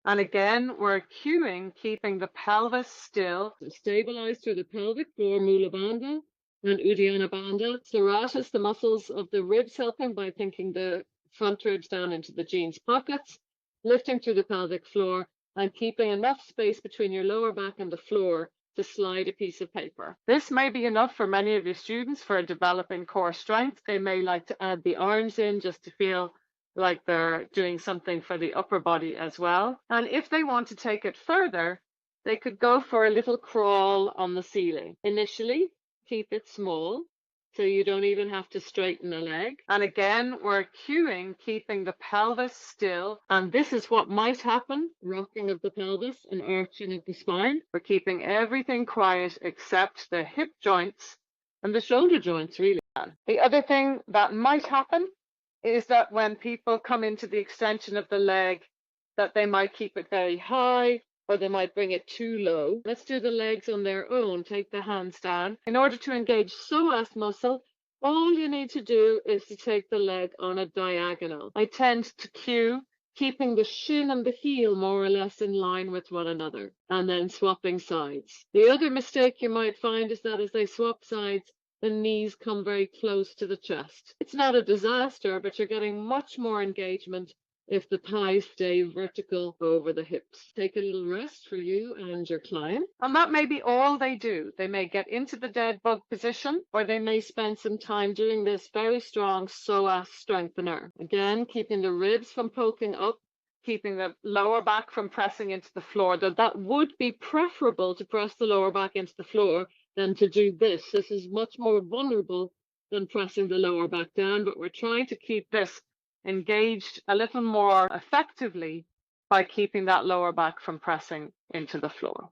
And again, we're cueing, keeping the pelvis still, stabilized through the pelvic floor, Mula Bandha and Uddiyana Bandha. Serratus, the muscles of the ribs helping by thinking the front ribs down into the jeans pockets, lifting through the pelvic floor and keeping enough space between your lower back and the floor to slide a piece of paper. This may be enough for many of your students for developing core strength. They may like to add the arms in just to feel like they're doing something for the upper body as well. And if they want to take it further, they could go for a little crawl on the ceiling. Initially, keep it small, so you don't even have to straighten a leg. And again, we're cueing, keeping the pelvis still. And this is what might happen, rocking of the pelvis and arching of the spine. We're keeping everything quiet except the hip joints and the shoulder joints, really. The other thing that might happen is that when people come into the extension of the leg, that they might keep it very high or they might bring it too low. Let's do the legs on their own. Take the hands down. In order to engage psoas muscle, all you need to do is to take the leg on a diagonal. I tend to cue, keeping the shin and the heel more or less in line with one another, and then swapping sides. The other mistake you might find is that as they swap sides, the knees come very close to the chest. It's not a disaster, but you're getting much more engagement if the thighs stay vertical over the hips. Take a little rest for you and your client. And that may be all they do. They may get into the dead bug position, or they may spend some time doing this very strong psoas strengthener. Again, keeping the ribs from poking up, keeping the lower back from pressing into the floor. That would be preferable to press the lower back into the floor than to do this. This is much more vulnerable than pressing the lower back down, but we're trying to keep this engaged a little more effectively by keeping that lower back from pressing into the floor.